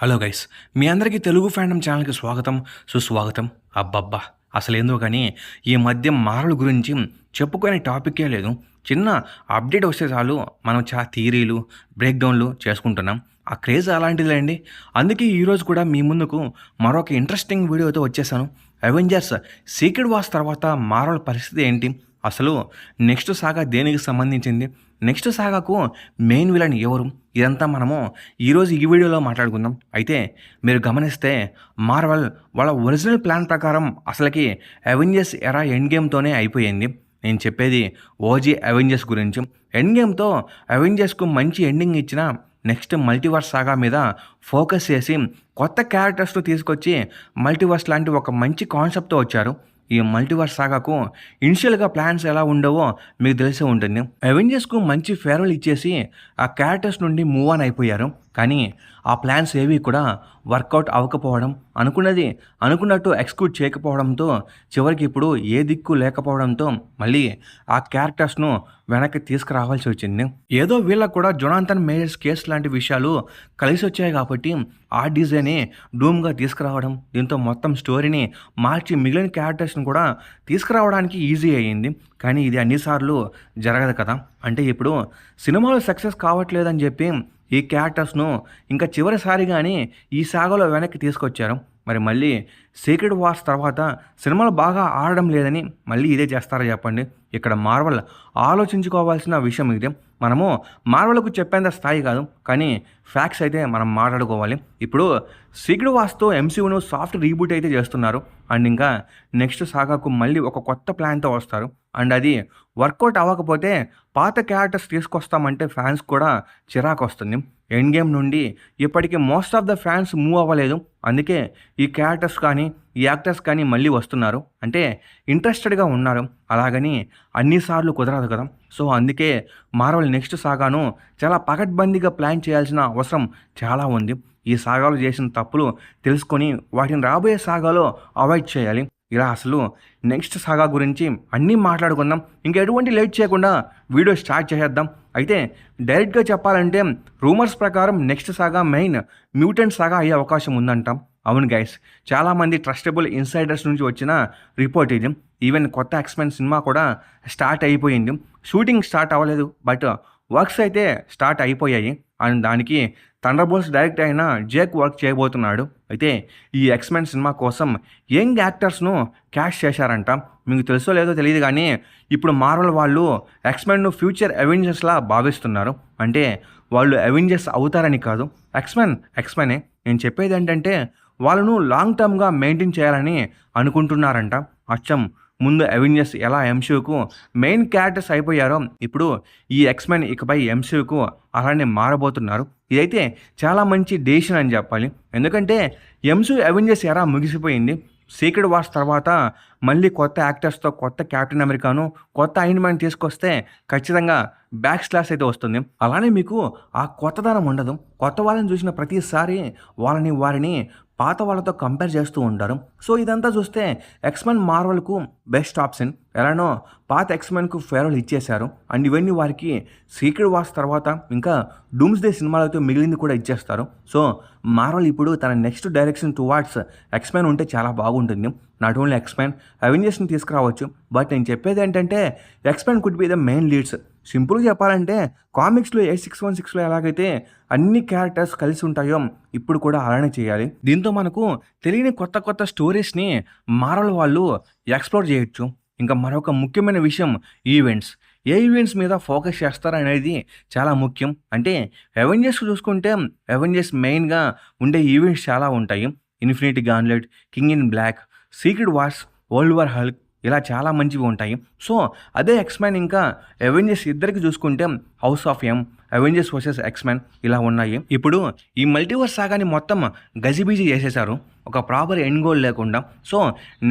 Hello guys, మీ అందరికీ Telugu fandom ఛానల్కి స్వాగతం, సుస్వాగతం. అబ్బబ్బా, అసలేందో కానీ ఈ మధ్య మార్వెల్ గురించి చెప్పుకునే టాపిక్కే లేదు. చిన్న అప్డేట్ వస్తే చాలు మనం చాలా థియరీలు, బ్రేక్ డౌన్లు చేసుకుంటున్నాం. ఆ క్రేజ్ అలాంటిదిలేండి. అందుకే ఈరోజు కూడా మీ ముందుకు మరొక ఇంట్రెస్టింగ్ వీడియోతో వచ్చేసాను. అవెంజర్స్ సీక్రెట్ వార్స్ తర్వాత మార్వెల్ పరిస్థితి ఏంటి, అసలు నెక్స్ట్ సాగా దేనికి సంబంధించింది, నెక్స్ట్ సాగాకు మెయిన్ విలన్ ఎవరు, ఇదంతా మనము ఈరోజు ఈ వీడియోలో మాట్లాడుకుందాం. అయితే మీరు గమనిస్తే మార్వెల్ వాళ్ళ ఒరిజినల్ ప్లాన్ ప్రకారం అసలుకి అవెంజర్స్ ఎరా ఎండ్ గేమ్తోనే అయిపోయింది. నేను చెప్పేది ఓజీ అవెంజర్స్ గురించి. ఎండ్ గేమ్తో అవెంజర్స్కు మంచి ఎండింగ్ ఇచ్చిన నెక్స్ట్ మల్టీవర్స్ సాగా మీద ఫోకస్ చేసి కొత్త క్యారెక్టర్స్ను తీసుకొచ్చి మల్టీవర్స్ లాంటి ఒక మంచి కాన్సెప్ట్తో వచ్చారు. ఈ మల్టీవర్స్ సాగాకు ఇనిషియల్గా ప్లాన్స్ ఎలా ఉండవో మీకు తెలిసే ఉంటుంది. అవెంజర్స్కు మంచి ఫేర్వెల్ ఇచ్చేసి ఆ క్యారెక్టర్స్ నుండి మూవ్ ఆన్ అయిపోయారు. కానీ ఆ ప్లాన్స్ ఏవి కూడా వర్కౌట్ అవ్వకపోవడం, అనుకున్నట్టు ఎక్స్క్యూట్ చేయకపోవడంతో చివరికి ఇప్పుడు ఏ దిక్కు లేకపోవడంతో మళ్ళీ ఆ క్యారెక్టర్స్ను వెనక్కి తీసుకురావాల్సి వచ్చింది. ఏదో వీళ్ళకు కూడా జొనాథన్ మేయర్స్ కేసు లాంటి విషయాలు కలిసి వచ్చాయి కాబట్టి ఆ డిజైనే డూమ్గా తీసుకురావడం, దీంతో మొత్తం స్టోరీని మార్చి మిగిలిన క్యారెక్టర్స్ని కూడా తీసుకురావడానికి ఈజీ అయ్యింది. కానీ ఇది అన్నిసార్లు జరగదు కదా. అంటే ఇప్పుడు సినిమాలు సక్సెస్ కావట్లేదని చెప్పి ఈ క్యారెక్టర్స్ను ఇంకా చివరిసారిగానే ఈ సాగలో వెనక్కి తీసుకొచ్చారు. మరి మళ్ళీ సీక్రెట్ వార్స్ తర్వాత సినిమాలు బాగా ఆడడం లేదని మళ్ళీ ఇదే చేస్తారా చెప్పండి. ఇక్కడ మార్వెల్ ఆలోచించుకోవాల్సిన విషయం ఇది. మనము మార్వెల్కు చెప్పేంత స్థాయి కాదు, కానీ ఫ్యాక్ట్స్ అయితే మనం మాట్లాడుకోవాలి. ఇప్పుడు సీక్రెట్ వార్స్తో ఎంసీయూను సాఫ్ట్ రీబూట్ అయితే చేస్తున్నారు. అండ్ ఇంకా నెక్స్ట్ సాగాకు మళ్ళీ ఒక కొత్త ప్లాన్తో వస్తారు. అండ్ అది వర్కౌట్ అవ్వకపోతే పాత క్యారెక్టర్స్ తీసుకొస్తామంటే ఫ్యాన్స్ కూడా చిరాకు వస్తుంది. ఎండ్ గేమ్ నుండి ఇప్పటికీ most of the fans move అవ్వలేదు. అందుకే ఈ క్యారెక్టర్స్ కానీ ఈ యాక్టర్స్ కానీ మళ్ళీ వస్తున్నారు, అంటే ఇంట్రెస్టెడ్గా ఉన్నారు. అలాగని అన్నిసార్లు కుదరదు కదా. సో అందుకే మార్వెల్ నెక్స్ట్ సాగాను చాలా పకడ్బందీగా ప్లాన్ చేయాల్సిన అవసరం చాలా ఉంది. ఈ సాగాలు చేసిన తప్పులు తెలుసుకొని వాటిని రాబోయే సాగాలో అవాయిడ్ చేయాలి. ఇలా అసలు నెక్స్ట్ సాగా గురించి అన్నీ మాట్లాడుకుందాం. ఇంకా ఎటువంటి లేట్ చేయకుండా వీడియో స్టార్ట్ చేసేద్దాం. అయితే డైరెక్ట్గా చెప్పాలంటే రూమర్స్ ప్రకారం నెక్స్ట్ సాగా మెయిన్ మ్యూటెంట్ సాగా అయ్యే అవకాశం ఉందంటాం. అవును గైస్, చాలామంది ట్రస్టబుల్ ఇన్సైడర్స్ నుంచి వచ్చిన రిపోర్ట్ ఇది. ఈవెన్ కొత్త ఎక్స్‌మెన్ సినిమా కూడా స్టార్ట్ అయిపోయింది. షూటింగ్ స్టార్ట్ అవ్వలేదు, బట్ వర్క్స్ అయితే స్టార్ట్ అయిపోయాయి. అండ్ దానికి థండర్బోల్ట్స్ డైరెక్ట్ అయిన జేక్ వర్క్ చేయబోతున్నాడు. అయితే ఈ ఎక్స్‌మెన్ సినిమా కోసం యంగ్ యాక్టర్స్ను క్యాస్ట్ చేశారంట. మీకు తెలుసో లేదో తెలియదు కానీ ఇప్పుడు మార్వెల్ వాళ్ళు ఎక్స్‌మెన్ను ఫ్యూచర్ అవెంజర్స్లా భావిస్తున్నారు. అంటే వాళ్ళు అవెంజర్స్ అవుతారని కాదు, ఎక్స్‌మెనే. నేను చెప్పేది ఏంటంటే వాళ్ళను లాంగ్ టర్మ్గా మెయింటైన్ చేయాలని అనుకుంటున్నారంట. అచ్చం ముందు అవెంజర్స్ ఎలా ఎంసీయూకు మెయిన్ క్యారెక్టర్స్ అయిపోయారో ఇప్పుడు ఈ ఎక్స్‌మెన్ ఇకపై ఎంసీయూకు అలానే మారబోతున్నారు. ఇదైతే చాలా మంచి డెసిషన్ అని చెప్పాలి. ఎందుకంటే ఎంసీయూ అవెంజర్స్ ఎరా ముగిసిపోయింది. సీక్రెట్ వార్స్ తర్వాత మళ్ళీ కొత్త యాక్టర్స్తో కొత్త కెప్టెన్ అమెరికాను, కొత్త ఐరన్ మ్యాన్ తీసుకొస్తే ఖచ్చితంగా బ్యాక్ స్లాష్ అయితే వస్తుంది. అలానే మీకు ఆ కొత్తదనం ఉండదు. కొత్త వాళ్ళని చూసిన ప్రతిసారి వారిని పాత వాళ్ళతో కంపేర్ చేస్తూ ఉంటారు. సో ఇదంతా చూస్తే ఎక్స్‌మెన్ మార్వెల్కు బెస్ట్ ఆప్షన్. ఎలానో పాత ఎక్స్‌మెన్కు ఫేర్వెల్ ఇచ్చేశారు. అండ్ ఇవన్నీ వారికి సీక్రెట్ వార్స్ తర్వాత ఇంకా డూమ్స్డే సినిమాలతో మిగిలింది కూడా ఇచ్చేస్తారు. సో మార్వెల్ ఇప్పుడు తన నెక్స్ట్ డైరెక్షన్ టువార్డ్స్ ఎక్స్‌మెన్ ఉంటే చాలా బాగుంటుంది. నాట్ ఓన్లీ ఎక్స్‌మెన్, అవెంజర్స్ని తీసుకురావచ్చు. బట్ నేను చెప్పేది ఏంటంటే X-Men could be the main leads. సింపుల్గా చెప్పాలంటే కామిక్స్లో 8616లో ఎలాగైతే అన్ని క్యారెక్టర్స్ కలిసి ఉంటాయో ఇప్పుడు కూడా అలానే చేయాలి. దీంతో మనకు తెలియని కొత్త స్టోరీస్ని మార్వెల్ వాళ్ళు ఎక్స్ప్లోర్ చేయొచ్చు. ఇంకా మరొక ముఖ్యమైన విషయం ఈవెంట్స్. ఏ ఈవెంట్స్ మీద ఫోకస్ చేస్తారనేది చాలా ముఖ్యం. అంటే అవెంజర్స్ చూసుకుంటే అవెంజర్స్ మెయిన్గా ఉండే ఈవెంట్స్ చాలా ఉంటాయి. Infinity gauntlet, king in black, secret wars, world war hulk, ఇలా చాలా మంచివి ఉంటాయి. సో అదే ఎక్స్‌మెన్ ఇంకా అవెంజర్స్ ఇద్దరికి చూసుకుంటే house of M, Avengers versus X-Men ఇలా ఉన్నాయి. ఇప్పుడు ఈ మల్టీవర్స్ సాగాని మొత్తం గజిబిజి చేసేశారు, ఒక ప్రాపర్ ఎండ్ గోల్ లేకుండా. సో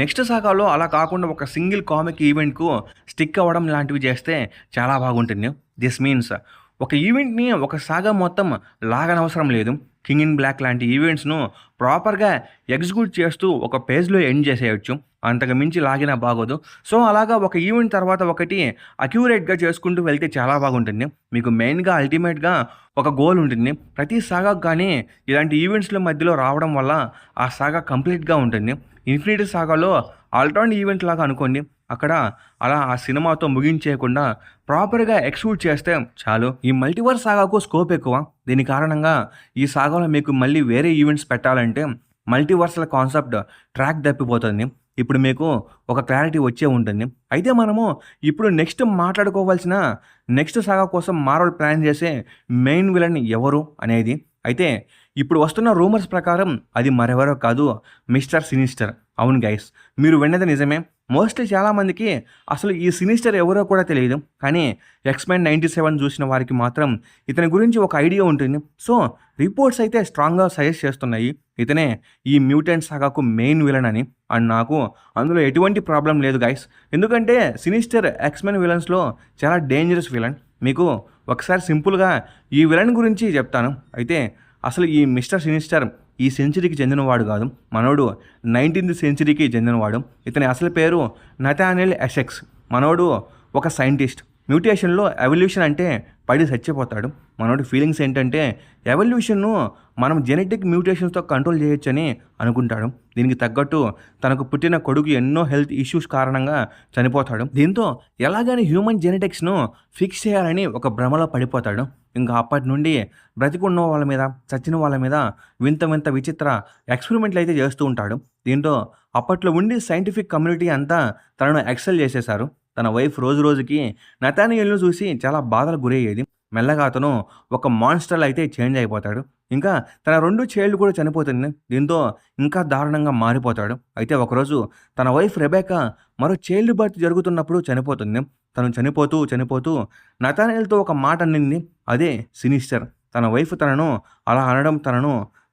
నెక్స్ట్ సాగాలో అలా కాకుండా ఒక సింగిల్ కామిక్ ఈవెంట్కు స్టిక్ అవ్వడం లాంటివి చేస్తే చాలా బాగుంటుంది. దిస్ మీన్స్ ఒక ఈవెంట్ని ఒక సాగా మొత్తం లాగనవసరం లేదు. కింగ్ ఇన్ బ్లాక్ లాంటి ఈవెంట్స్ను ప్రాపర్గా ఎగ్జిక్యూట్ చేస్తూ ఒక పేజ్లో ఎండ్ చేసేయచ్చు. అంతకు మించి లాగినా బాగోదు. సో అలాగా ఒక ఈవెంట్ తర్వాత ఒకటి అక్యురేట్గా చేసుకుంటూ వెళ్తే చాలా బాగుంటుంది. మీకు మెయిన్గా అల్టిమేట్గా ఒక గోల్ ఉంటుంది. ప్రతి సాగాకు కానీ ఇలాంటి ఈవెంట్స్ల మధ్యలో రావడం వల్ల ఆ సాగా కంప్లీట్గా ఉంటుంది. ఇన్ఫినిటీ సాగాలో ఆల్టర్నేట్ ఈవెంట్ లాగా అనుకోండి. అక్కడ అలా ఆ సినిమాతో ముగించేయకుండా ప్రాపర్గా ఎక్స్క్యూట్ చేస్తే చాలు. ఈ మల్టీవర్స్ సాగాకు స్కోప్ ఎక్కువ. దీని కారణంగా ఈ సాగాలో మీకు మళ్ళీ వేరే ఈవెంట్స్ పెట్టాలంటే మల్టీవర్స్ల కాన్సెప్ట్ ట్రాక్ తప్పిపోతుంది. ఇప్పుడు మీకు ఒక క్లారిటీ వచ్చే ఉంటుంది. అయితే మనము ఇప్పుడు నెక్స్ట్ మాట్లాడుకోవాల్సిన నెక్స్ట్ సాగా కోసం మార్వెల్ ప్లాన్ చేసే మెయిన్ విలన్ ఎవరు అనేది. అయితే ఇప్పుడు వస్తున్న రూమర్స్ ప్రకారం అది మరెవరో కాదు, మిస్టర్ సినిస్టర్. అవును గైస్, మీరు విన్నది నిజమే. మోస్ట్లీ చాలామందికి అసలు ఈ సినిస్టర్ ఎవరో కూడా తెలియదు. కానీ X-Men 97 చూసిన వారికి మాత్రం ఇతని గురించి ఒక ఐడియా ఉంటుంది. సో రిపోర్ట్స్ అయితే స్ట్రాంగ్గా సజెస్ట్ చేస్తున్నాయి ఇతనే ఈ మ్యూటెంట్ సాగాకు మెయిన్ విలన్ అని. అండ్ నాకు అందులో ఎటువంటి ప్రాబ్లం లేదు గైస్. ఎందుకంటే సినిస్టర్ X-Men విలన్స్లో చాలా డేంజరస్ విలన్. మీకు ఒకసారి సింపుల్గా ఈ విలన్ గురించి చెప్తాను. అయితే అసలు ఈ మిస్టర్ సినిస్టర్ ఈ సెంచరీకి చెందినవాడు కాదు, మనోడు 19th సెంచరీకి చెందినవాడు. ఇతని అసలు పేరు నథానియల్ ఎసెక్స్. మనోడు ఒక సైంటిస్ట్. మ్యూటేషన్లో ఎవల్యూషన్ అంటే పడి చచ్చిపోతాడు. మనోడి ఫీలింగ్స్ ఏంటంటే ఎవల్యూషన్ను మనం జెనెటిక్ మ్యూటేషన్స్తో కంట్రోల్ చేయొచ్చని అనుకుంటాడు. దీనికి తగ్గట్టు తనకు పుట్టిన కొడుకు ఎన్నో హెల్త్ ఇష్యూస్ కారణంగా చనిపోతాడు. దీంతో ఎలాగని హ్యూమన్ జెనెటిక్స్ను ఫిక్స్ చేయాలని ఒక భ్రమలో పడిపోతాడు. ఇంకా అప్పటి నుండి బ్రతికున్న వాళ్ళ మీద, చచ్చిన వాళ్ళ మీద వింత వింత విచిత్ర ఎక్స్పెరిమెంట్లు అయితే చేస్తూ ఉంటాడు. దీంతో అప్పట్లో ఉండి సైంటిఫిక్ కమ్యూనిటీ అంతా తనను ఎక్సెల్ చేసేశారు. తన వైఫ్ రోజు రోజుకి నథానియల్ను చూసి చాలా బాధలకు గురయ్యేది. మెల్లగా అతను ఒక మాన్స్టర్ అయితే చేంజ్ అయిపోతాడు. ఇంకా తన 2 చైల్డ్ కూడా చనిపోతుంది. దీంతో ఇంకా దారుణంగా మారిపోతాడు. అయితే ఒకరోజు తన వైఫ్ రెబెకా మరో చైల్డ్ బర్త్ జరుగుతున్నప్పుడు చనిపోతుంది. తను చనిపోతూ నథానియల్తో ఒక మాట అనింది. అదే సినిస్టర్. తన వైఫ్ తనను అలా అనడం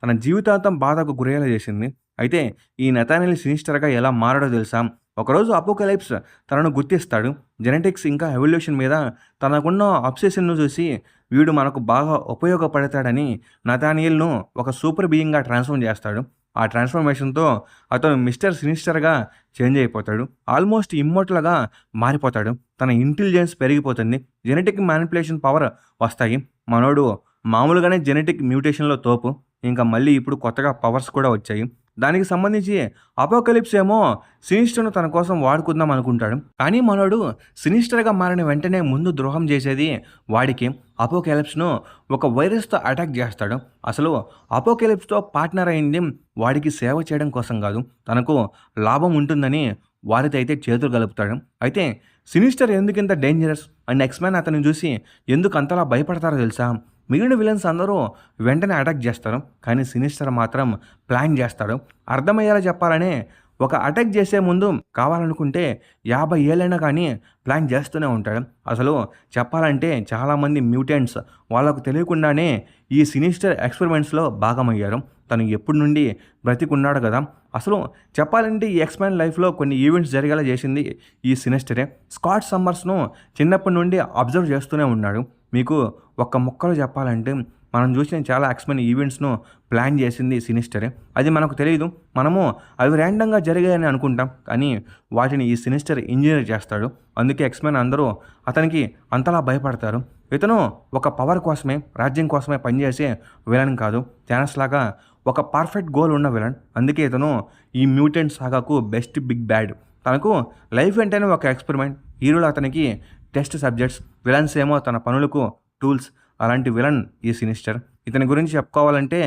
తన జీవితాంతం బాధకు గురయ్యేలా చేసింది. అయితే ఈ నథానియల్ సినిస్టర్గా ఎలా మారాడో తెలుసా? ఒకరోజు అపోకలిప్స్ తనను గుర్తిస్తాడు. జెనెటిక్స్ ఇంకా ఎవల్యూషన్ మీద తనకున్న అబ్సెషన్ను చూసి వీడు మనకు బాగా ఉపయోగపడతాడని నథానియల్ను ఒక సూపర్ బీయింగ్గా ట్రాన్స్ఫార్మ్ చేస్తాడు. ఆ ట్రాన్స్ఫర్మేషన్తో అతను మిస్టర్ సినిస్టర్గా చేంజ్ అయిపోతాడు. ఆల్మోస్ట్ ఇమ్మోర్టల్గా మారిపోతాడు. తన ఇంటెలిజెన్స్ పెరిగిపోతుంది. జెనెటిక్ మ్యానిపులేషన్ పవర్ వస్తాయి. మనోడు మామూలుగానే జెనెటిక్ మ్యూటేషన్లో తోపు. ఇంకా మళ్ళీ ఇప్పుడు కొత్తగా పవర్స్ కూడా వచ్చాయి. దానికి సంబంధించి అపోకలిప్స్ ఏమో సినిస్టర్ను తన కోసం వాడుకుందాం అనుకుంటాడు. కానీ మనోడు సినిస్టర్గా మారిన వెంటనే ముందు ద్రోహం చేసేది వాడికి. అపోకలిప్స్ను ఒక వైరస్తో అటాక్ చేస్తాడు. అసలు అపోకలిప్స్తో పార్ట్నర్ అయింది వాడికి సేవ చేయడం కోసం కాదు, తనకు లాభం ఉంటుందని వారితో అయితే చేతులు కలుపుతాడు. అయితే సినిస్టర్ ఎందుకింత డేంజరస్ అండ్ X-Men అతన్ని చూసి ఎందుకు అంతలా భయపడతారో తెలుసా? మిగిలిన విలన్స్ అందరూ వెంటనే అటాక్ చేస్తారు, కానీ సినిస్టర్ మాత్రం ప్లాన్ చేస్తాడు. అర్థమయ్యేలా చెప్పాలనే ఒక అటాక్ చేసే ముందు కావాలనుకుంటే 50 ఏళ్ళైనా కానీ ప్లాన్ చేస్తూనే ఉంటాడు. అసలు చెప్పాలంటే చాలామంది మ్యూటెంట్స్ వాళ్ళకు తెలియకుండానే ఈ సినిస్టర్ ఎక్స్పెరిమెంట్స్లో భాగమయ్యారు. తను ఎప్పటి నుండి బ్రతికున్నాడు కదా. అసలు చెప్పాలంటే ఈ X-Men లైఫ్లో కొన్ని ఈవెంట్స్ జరిగేలా చేసింది ఈ సినిస్టరే. స్కాట్ సమ్మర్స్ను చిన్నప్పటి నుండి అబ్జర్వ్ చేస్తూనే ఉన్నాడు. మీకు ఒక్క ముక్కలో చెప్పాలంటే మనం చూసిన చాలా X-Men ఈవెంట్స్ను ప్లాన్ చేసింది సినిస్టరే. అది మనకు తెలియదు. మనము అవి ర్యాండంగా జరిగాయని అనుకుంటాం, కానీ వాటిని ఈ సినిస్టర్ ఇంజనీర్ చేస్తాడు. అందుకే X-Men అందరూ అతనికి అంతలా భయపడతారు. ఇతను ఒక పవర్ కోసమే, రాజ్యం కోసమే పనిచేసే విలన్ కాదు, థానస్ లాగా ఒక పర్ఫెక్ట్ గోల్ ఉన్న విలన్. అందుకే ఇతను ఈ మ్యూటెంట్ సాగాకు బెస్ట్ బిగ్ బ్యాడ్. తనకు లైఫ్ వెంటనే ఒక ఎక్స్పెరిమెంట్. హీరోలు అతనికి టెస్ట్ సబ్జెక్ట్స్, విలన్స్ ఏమో తన పనులకు టూల్స్. అలాంటి విలన్ ఈ సినిస్టర్. ఇతని గురించి చెప్పుకోవాలంటే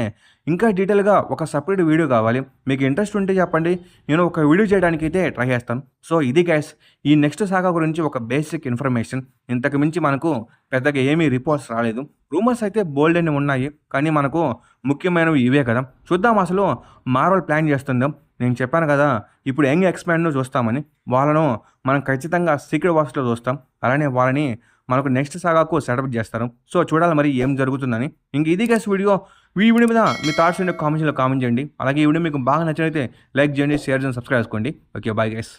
ఇంకా డీటెయిల్గా ఒక సపరేట్ వీడియో కావాలి. మీకు ఇంట్రెస్ట్ ఉంటే చెప్పండి, నేను ఒక వీడియో చేయడానికి అయితే ట్రై చేస్తాను. సో ఇది గైస్, ఈ నెక్స్ట్ సాగా గురించి ఒక బేసిక్ ఇన్ఫర్మేషన్. ఇంతకు మించి మనకు పెద్దగా ఏమీ రిపోర్ట్స్ రాలేదు. రూమర్స్ అయితే బోల్డ్ అని ఉన్నాయి, కానీ మనకు ముఖ్యమైనవి ఇవే కదా. చూద్దాం అసలు మార్వెల్ ప్లాన్ చేస్తుందో. నేను చెప్పాను కదా ఇప్పుడు యంగ్ X-Men చూస్తామని. వాళ్ళను మనం ఖచ్చితంగా సీక్రెట్ వార్స్లో చూస్తాం. అలానే వాళ్ళని మనకు నెక్స్ట్ సాగాకు సెటప్ చేస్తారు. సో చూడాలి మరి ఏం జరుగుతుందని. ఇంక ఇది గైస్ వీడియో. ఈ వీడియో మీద మీ థాట్స్ కామెంట్స్లో కామెంట్ చేయండి. అలాగే ఈ వీడియో మీకు బాగా నచ్చినట్లయితే లైక్ చేయండి, షేర్ చేయండి, సబ్స్క్రైబ్ చేసుకోండి. Okay, bye guys.